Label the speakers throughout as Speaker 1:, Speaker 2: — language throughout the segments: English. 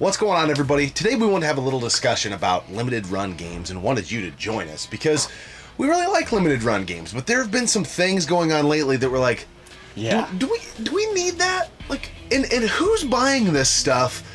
Speaker 1: What's going on, everybody? Today we want to have a little discussion about limited run games and wanted you to join us because we really like limited run games, but there have been some things going on lately that we're like, do we need that? Like, and who's buying this stuff?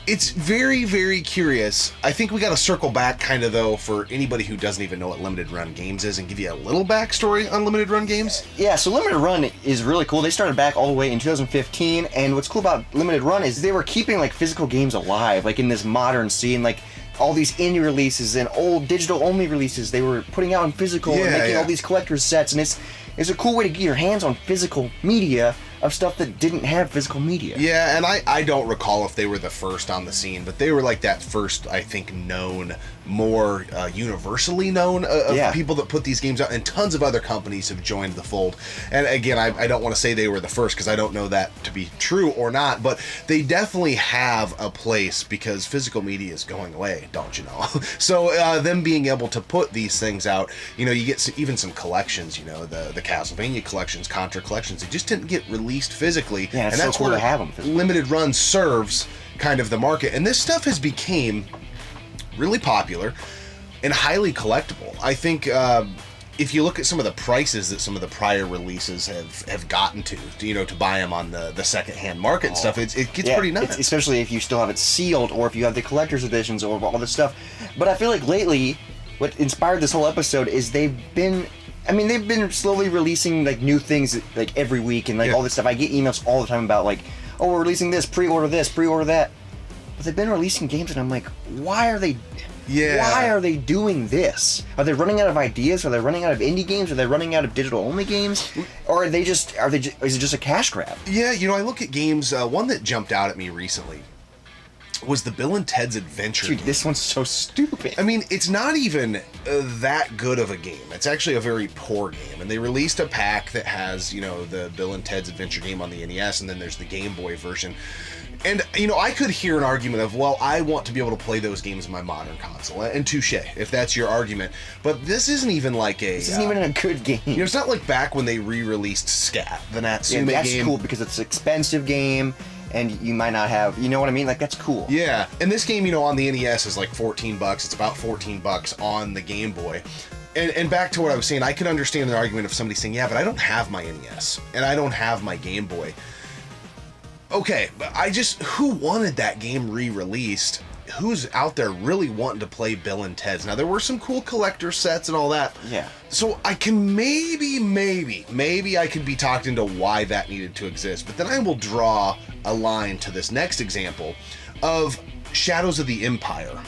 Speaker 1: It's very, very curious. I think we got to circle back kind of, though, for anybody who doesn't even know what limited run games is and give you a little backstory on limited run games.
Speaker 2: Yeah, so limited run is really cool. They started back all the way in 2015, and what's cool about limited run is they were keeping like physical games alive, like in this modern scene, like all these indie releases and old digital only releases they were putting out in physical and making all these collector's sets, and it's a cool way to get your hands on physical media of stuff that didn't have physical media.
Speaker 1: Yeah, and I don't recall if they were the first on the scene, but they were like that first, I think, known, more universally known of people that put these games out, and tons of other companies have joined the fold. And again, I don't want to say they were the first because I don't know that to be true or not, but they definitely have a place because physical media is going away, don't you know? So them being able to put these things out, you know, you get even some collections, you know, the CastleVania collections, Contra collections, they just didn't get released physically.
Speaker 2: Yeah,
Speaker 1: and
Speaker 2: that's
Speaker 1: that's
Speaker 2: so cool
Speaker 1: where
Speaker 2: to have them physically.
Speaker 1: Limited run serves kind of the market, and this stuff has become really popular and highly collectible. I think if you look at some of the prices that some of the prior releases have gotten to, you know, to buy them on the secondhand market and stuff, it gets pretty nuts.
Speaker 2: Especially if you still have it sealed or if you have the collector's editions or all this stuff. But I feel like lately, what inspired this whole episode is they've been slowly releasing like new things like every week and like all this stuff. I get emails all the time about like, oh, we're releasing this, pre-order that. But they've been releasing games and I'm like, why are they doing this? Are they running out of ideas? Are they running out of indie games? Are they running out of digital only games? Or is it just a cash grab?
Speaker 1: Yeah, you know, I look at games, one that jumped out at me recently was the Bill and Ted's Adventure game.
Speaker 2: This one's so stupid.
Speaker 1: I mean, it's not even that good of a game. It's actually a very poor game. And they released a pack that has, you know, the Bill and Ted's Adventure game on the NES, and then there's the Game Boy version. And, you know, I could hear an argument of, well, I want to be able to play those games on my modern console. And touche, if that's your argument. But this isn't even like
Speaker 2: This isn't even a good game.
Speaker 1: You know, it's not like back when they re-released S.C.A.T, the Natsume game.
Speaker 2: That's cool because it's an expensive game. And you might not have, you know what I mean? Like, that's cool.
Speaker 1: Yeah, and this game, you know, on the NES is like $14. It's about $14 on the Game Boy. And back to what I was saying, I could understand the argument of somebody saying, yeah, but I don't have my NES, and I don't have my Game Boy. Okay, but who wanted that game re-released? Who's out there really wanting to play Bill and Ted's? Now, there were some cool collector sets and all that.
Speaker 2: Yeah.
Speaker 1: So I can maybe I could be talked into why that needed to exist. But then I will draw a line to this next example of Shadows of the Empire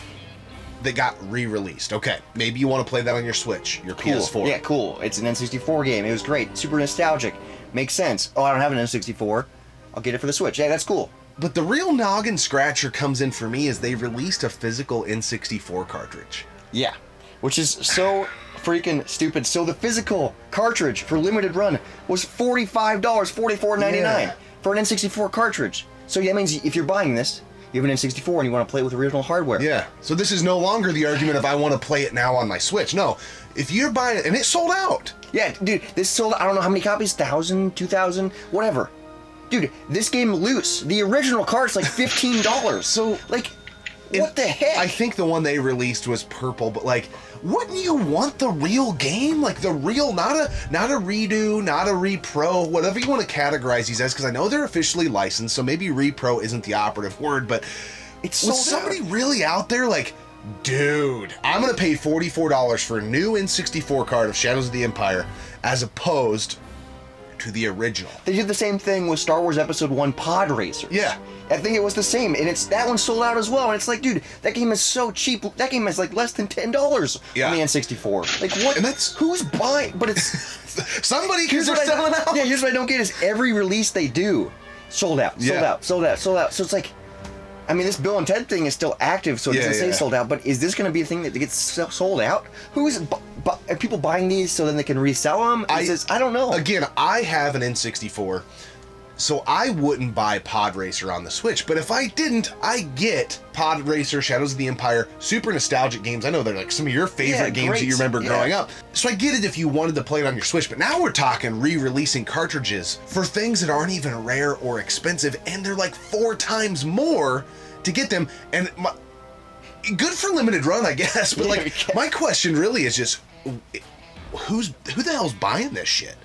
Speaker 1: that got re-released. Okay, maybe you want to play that on your Switch, your PS4.
Speaker 2: Yeah, cool. It's an N64 game. It was great. Super nostalgic. Makes sense. Oh, I don't have an N64. I'll get it for the Switch. Yeah, that's cool.
Speaker 1: But the real noggin scratcher comes in for me is they released a physical N64 cartridge.
Speaker 2: Yeah, which is so freaking stupid. So the physical cartridge for limited run was $45, $44.99 for an N64 cartridge. So that means if you're buying this, you have an N64 and you want to play it with original hardware.
Speaker 1: Yeah, so this is no longer the argument of I want to play it now on my Switch. No, if you're buying it, and it sold out.
Speaker 2: Yeah, dude, this sold, I don't know how many copies, 1,000, 2,000, whatever. Dude, this game loose. The original card's like $15. So, like, what the heck?
Speaker 1: I think the one they released was purple, but like, wouldn't you want the real game? Like the real, not a redo, not a repro, whatever you want to categorize these as, because I know they're officially licensed, so maybe repro isn't the operative word, but was somebody really out there like, dude, I'm going to pay $44 for a new N64 card of Shadows of the Empire as opposed to the original.
Speaker 2: They did the same thing with Star Wars Episode 1 Pod Racers.
Speaker 1: Yeah.
Speaker 2: I think it was the same, and that one sold out as well, and it's like, dude, that game is so cheap. That game is like less than $10 on the N64. Like, what?
Speaker 1: And that's...
Speaker 2: Who's buying? But it's...
Speaker 1: Somebody, because they're selling out.
Speaker 2: Yeah, here's what I don't get is every release they do, sold out. So it's like... I mean, this Bill and Ted thing is still active, so it doesn't say sold out, but is this going to be a thing that gets sold out? Are people buying these so then they can resell them? I don't know.
Speaker 1: Again, I have an N64, so I wouldn't buy Pod Racer on the Switch, but if I didn't, I get Pod Racer, Shadows of the Empire, super nostalgic games. I know they're like some of your favorite games that you remember growing up. So I get it if you wanted to play it on your Switch, but now we're talking re-releasing cartridges for things that aren't even rare or expensive, and they're like 4 times more to get them, and good for limited run, I guess. But like, my question really is just, who the hell's buying this shit?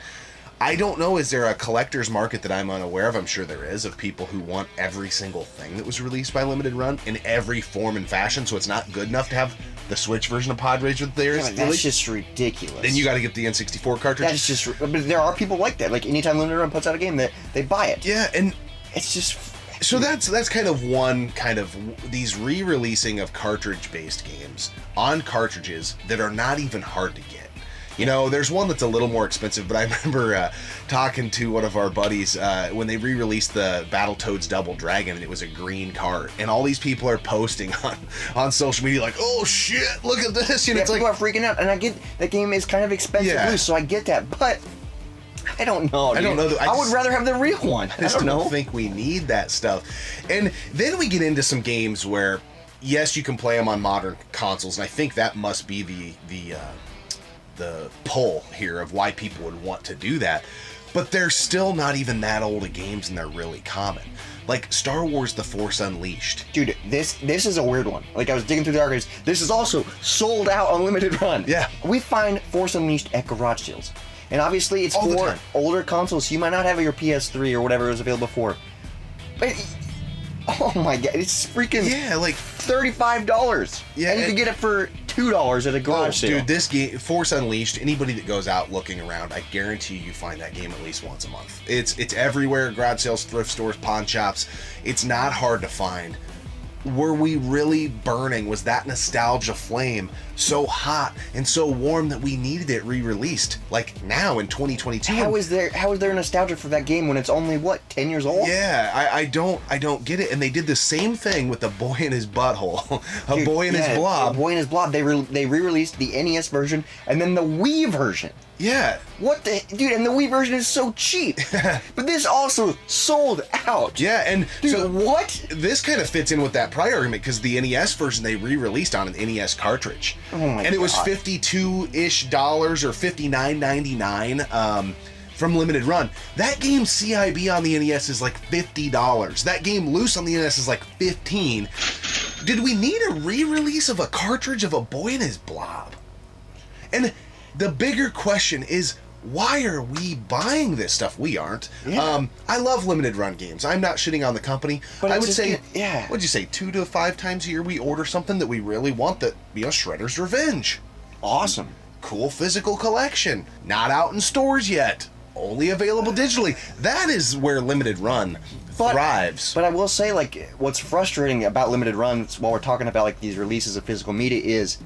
Speaker 1: I don't know. Is there a collector's market that I'm unaware of? I'm sure there is, of people who want every single thing that was released by limited run in every form and fashion. So it's not good enough to have the Switch version of Pod Rage with theirs.
Speaker 2: Yeah, that's just ridiculous.
Speaker 1: Then you got to get the N64 cartridge.
Speaker 2: That's just. But there are people like that. Like anytime limited run puts out a game, they buy it.
Speaker 1: Yeah, and
Speaker 2: it's just.
Speaker 1: So that's kind of one kind of these re-releasing of cartridge-based games on cartridges that are not even hard to get. You know, there's one that's a little more expensive, but I remember talking to one of our buddies when they re-released the Battletoads Double Dragon, and it was a green cart, and all these people are posting on social media like, "Oh shit, look at this!" You know, it's
Speaker 2: people
Speaker 1: like
Speaker 2: are freaking out, and I get that game is kind of expensive, so I get that, but I don't know. Dude.
Speaker 1: I don't know.
Speaker 2: I would rather have the real one.
Speaker 1: I don't think we need that stuff. And then we get into some games where, yes, you can play them on modern consoles, and I think that must be the pull here of why people would want to do that. But they're still not even that old of games, and they're really common. Like Star Wars The Force Unleashed.
Speaker 2: Dude, this is a weird one. Like, I was digging through the archives. This is also sold out on limited run.
Speaker 1: Yeah.
Speaker 2: We find Force Unleashed at garage sales. And obviously it's for older consoles, so you might not have your PS3 or whatever was available before. But, oh my god, it's freaking
Speaker 1: like
Speaker 2: $35. Yeah, and you can get it for $2 at a garage sale.
Speaker 1: Dude, this game, Force Unleashed, anybody that goes out looking around, I guarantee you find that game at least once a month. It's everywhere, garage sales, thrift stores, pawn shops. It's not hard to find. Were we really burning? Was that nostalgia flame so hot and so warm that we needed it re-released? Like now in 2022.
Speaker 2: How is there nostalgia for that game when it's only what, 10 years old?
Speaker 1: Yeah, I don't get it. And they did the same thing with The Boy in His Butthole, A Boy in His Blob.
Speaker 2: A Boy in His Blob. They re-released the NES version and then the Wii version.
Speaker 1: Yeah.
Speaker 2: What the... Dude, and the Wii version is so cheap. But this also sold out.
Speaker 1: Yeah, and...
Speaker 2: Dude,
Speaker 1: so
Speaker 2: what?
Speaker 1: This kind of fits in with that prior argument, because the NES version they re-released on an NES cartridge.
Speaker 2: Oh my God.
Speaker 1: And it was $52-ish or $59.99 from limited run. That game CIB on the NES is like $50. That game loose on the NES is like $15. Did we need a re-release of a cartridge of A Boy in His Blob? And... the bigger question is, why are we buying this stuff? We aren't. Yeah. I love limited run games. I'm not shitting on the company. But I would say, what'd you say, 2 to 5 times a year we order something that we really want, that, Shredder's Revenge.
Speaker 2: Awesome.
Speaker 1: Cool physical collection. Not out in stores yet. Only available digitally. That is where limited run thrives.
Speaker 2: But I will say, like, what's frustrating about limited runs while we're talking about, like, these releases of physical media is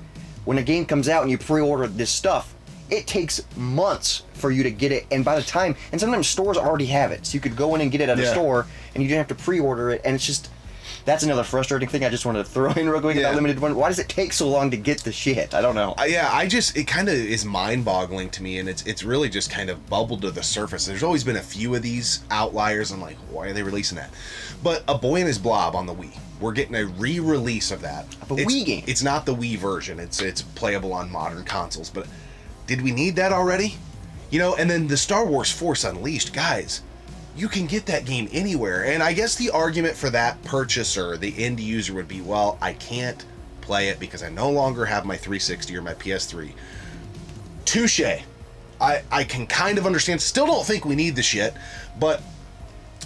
Speaker 2: when a game comes out and you pre-order this stuff, it takes months for you to get it, and by the time, and sometimes stores already have it, so you could go in and get it at a store, and you didn't have to pre-order it, and it's just, that's another frustrating thing I just wanted to throw in real quick about limited run. Why does it take so long to get the shit? I don't know.
Speaker 1: It kind of is mind-boggling to me, and it's really just kind of bubbled to the surface. There's always been a few of these outliers. I'm like, why are they releasing that? But A Boy in His Blob on the Wii. We're getting a re-release of that.
Speaker 2: Wii game. It's
Speaker 1: not the Wii version. It's playable on modern consoles. But did we need that already? And then the Star Wars Force Unleashed, guys, you can get that game anywhere. And I guess the argument for that purchaser, the end user, would be, well, I can't play it because I no longer have my 360 or my PS3. Touche. I can kind of understand. Still don't think we need the shit, but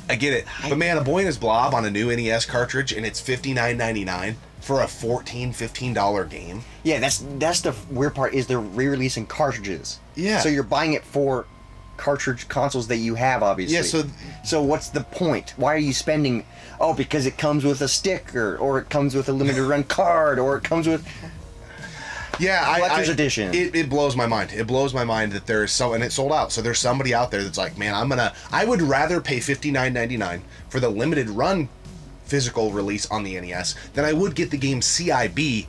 Speaker 1: I get it. But man, A Boy in His Blob on a new NES cartridge, and it's $59.99 for a $14, $15 game.
Speaker 2: Yeah, that's the weird part, is they're re-releasing cartridges.
Speaker 1: Yeah.
Speaker 2: So you're buying it for cartridge consoles that you have, obviously.
Speaker 1: Yeah,
Speaker 2: so what's the point? Why are you spending... Oh, because it comes with a sticker, or it comes with a limited run card, or it comes with...
Speaker 1: Yeah,
Speaker 2: collector's edition.
Speaker 1: It blows my mind. It blows my mind that there's and it sold out. So there's somebody out there that's like, man, I would rather pay $59.99 for the limited run physical release on the NES than I would get the game CIB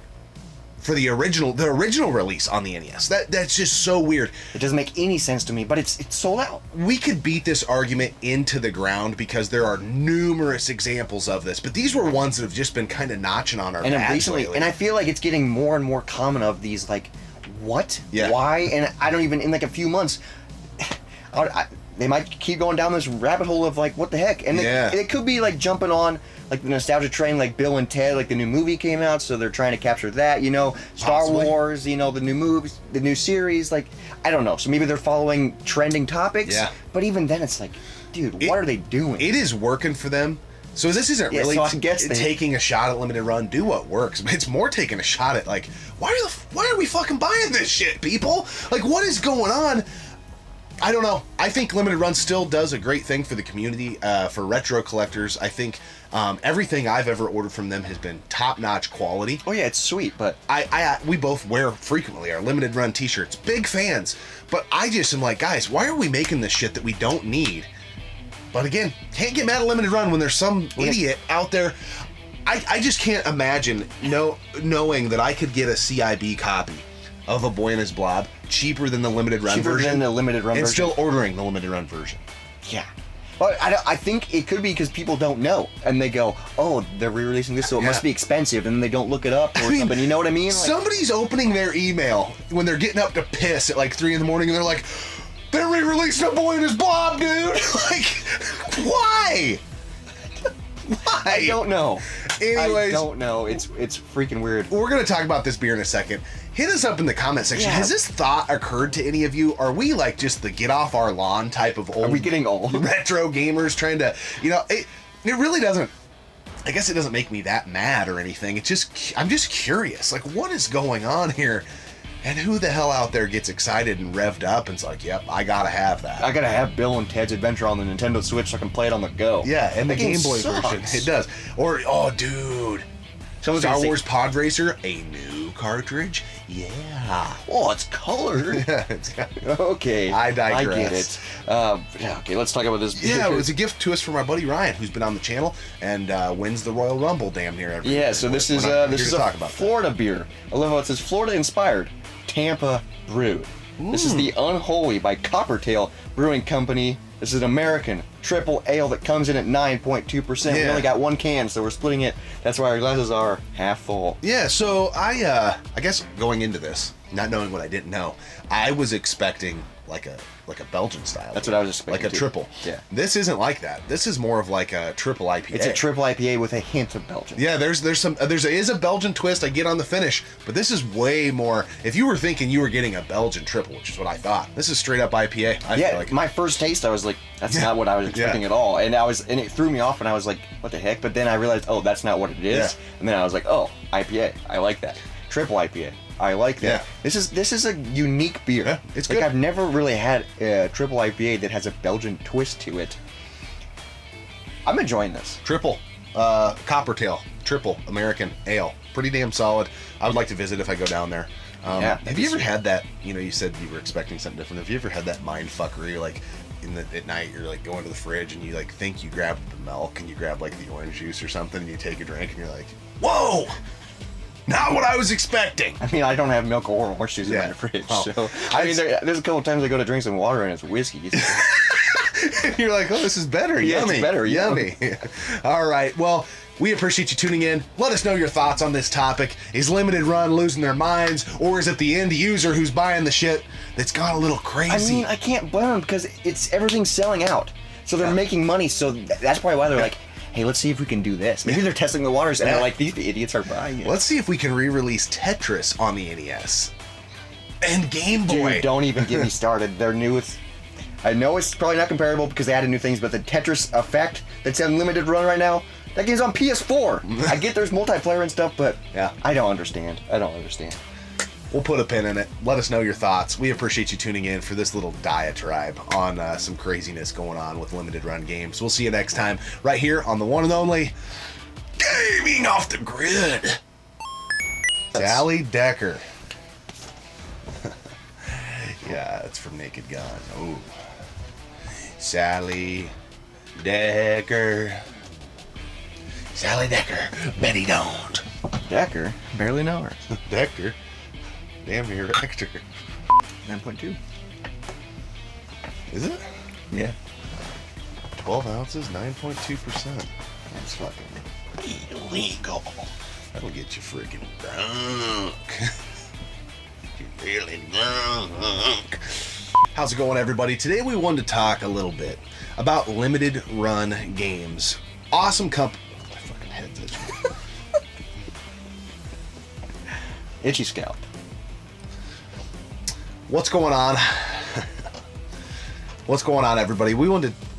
Speaker 1: for the original release on the NES. That's just so weird.
Speaker 2: It doesn't make any sense to me, but it's sold out.
Speaker 1: We could beat this argument into the ground because there are numerous examples of this, but these were ones that have just been kind of notching on our backs lately.
Speaker 2: And I feel like it's getting more and more common of these, like, what?
Speaker 1: Yeah.
Speaker 2: Why? And I don't even, in like a few months, they might keep going down this rabbit hole of like, what the heck? And it could be like jumping on like the nostalgia train, like Bill and Ted, like the new movie came out, so they're trying to capture that, you know, Star Wars, you know, the new movies, the new series, like, I don't know. So maybe they're following trending topics. Yeah. But even then, it's like, dude, what are they doing?
Speaker 1: It is working for them. So this isn't really taking a shot at limited run. Do what works. It's more taking a shot at like, why are we fucking buying this shit, people? Like, what is going on? I don't know. I think limited run still does a great thing for the community, for retro collectors. I think everything I've ever ordered from them has been top-notch quality.
Speaker 2: Oh yeah, it's sweet, but
Speaker 1: we both wear frequently our limited run t-shirts. Big fans. But I just am like, guys, why are we making this shit that we don't need? But again, can't get mad at limited run when there's some idiot out there. I just can't imagine knowing that I could get a CIB copy of A Boy and His Blob cheaper than the limited run version.
Speaker 2: Cheaper than the limited run version.
Speaker 1: And still ordering the limited run version.
Speaker 2: Yeah. But I think it could be because people don't know. And they go, oh, they're re-releasing this, so it must be expensive. And they don't look it up or something. You know what I mean? Like,
Speaker 1: somebody's opening their email when they're getting up to piss at like 3 in the morning and they're like, they're re-releasing A Boy and His Blob, dude! Like, why? Why?
Speaker 2: I don't know.
Speaker 1: Anyways,
Speaker 2: I don't know. It's freaking weird.
Speaker 1: We're going to talk about this beer in a second. Hit us up in the comment section. Has this thought occurred to any of you? Are we like just the get off our lawn type of old...
Speaker 2: Are we getting old?
Speaker 1: Retro gamers trying to... You know, it really doesn't... I guess it doesn't make me that mad or anything. It's just... I'm just curious. Like, what is going on here? And who the hell out there gets excited and revved up and it's like, yep, I gotta have that.
Speaker 2: I gotta have Bill and Ted's Adventure on the Nintendo Switch so I can play it on the go.
Speaker 1: Yeah, and the Game Boy version. It does. Or, oh, dude. Star Wars Pod Racer, a new cartridge? Yeah.
Speaker 2: Oh, it's colored. Okay.
Speaker 1: I digress.
Speaker 2: I get it. Okay, let's talk about this.
Speaker 1: Yeah, it was a gift to us from our buddy Ryan, who's been on the channel and wins the Royal Rumble damn near every year.
Speaker 2: Yeah, so this is a Florida beer. I love how it says Florida inspired, Tampa brewed. This is the Unholy by Coppertail Brewing Company. This is an American triple ale that comes in at 9.2%. We only got one can, so we're splitting it. That's why our glasses are half full.
Speaker 1: Yeah, so I guess going into this, not knowing what I didn't know, I was expecting like a Belgian style.
Speaker 2: That's what I was expecting.
Speaker 1: Like a triple.
Speaker 2: Yeah.
Speaker 1: This isn't like that. This is more of like a triple IPA.
Speaker 2: It's a triple IPA with a hint of Belgian.
Speaker 1: Yeah, there is a Belgian twist I get on the finish, but this is way more. If you were thinking you were getting a Belgian triple, which is what I thought, this is straight up IPA. I feel like
Speaker 2: my first taste, I was like, that's not what I was expecting at all, and it threw me off, and I was like, what the heck? But then I realized, oh, that's not what it is, and then I was like, oh, IPA, I like that. Triple IPA. I like that. Yeah. This is a unique beer.
Speaker 1: Yeah, it's good.
Speaker 2: I've never really had a triple IPA that has a Belgian twist to it. I'm enjoying this.
Speaker 1: Triple, Coppertail, triple American ale, pretty damn solid. I would like to visit if I go down there. Have you ever had that? You know, you said you were expecting something different. Have you ever had that mind fuckery, like at night you're like going to the fridge and you like think you grab the milk and you grab like the orange juice or something and you take a drink and you're like, whoa! Not what I was expecting.
Speaker 2: I mean, I don't have milk or orange juice in my fridge. So I mean, there's a couple times I go to drink some water and it's whiskey.
Speaker 1: You're like, oh, this is better.
Speaker 2: Yeah,
Speaker 1: Yummy.
Speaker 2: It's better.
Speaker 1: Yummy. All right. Well, we appreciate you tuning in. Let us know your thoughts on this topic. Is limited run losing their minds, or is it the end user who's buying the shit that's gone a little crazy?
Speaker 2: I mean, I can't blame them because everything's selling out. So they're making money. So that's probably why they're like, hey, let's see if we can do this. Maybe they're testing the waters and they're like, these idiots are buying it.
Speaker 1: Let's see if we can re-release Tetris on the NES and Game Boy.
Speaker 2: Dude, don't even get me started. Their newest... I know it's probably not comparable because they added new things, but the Tetris Effect that's on limited run right now, that game's on PS4. I get there's multiplayer and stuff, but I don't understand.
Speaker 1: We'll put a pin in it. Let us know your thoughts. We appreciate you tuning in for this little diatribe on some craziness going on with limited run games. We'll see you next time right here on the one and only Gaming Off the Grid. Sally Decker. Yeah, it's from Naked Gun. Oh, Sally Decker. Sally Decker. Betty don't.
Speaker 2: Decker? Barely know her.
Speaker 1: Decker. Damn near actor.
Speaker 2: 9.2.
Speaker 1: Is it?
Speaker 2: Yeah.
Speaker 1: 12 ounces, 9.2%.
Speaker 2: That's fucking
Speaker 1: illegal. That'll get you freaking drunk. You're really drunk. How's it going, everybody? Today we wanted to talk a little bit about limited run games. Awesome company. My fucking head's itching.
Speaker 2: Itchy scalp.
Speaker 1: What's going on? What's going on, everybody? We wanted to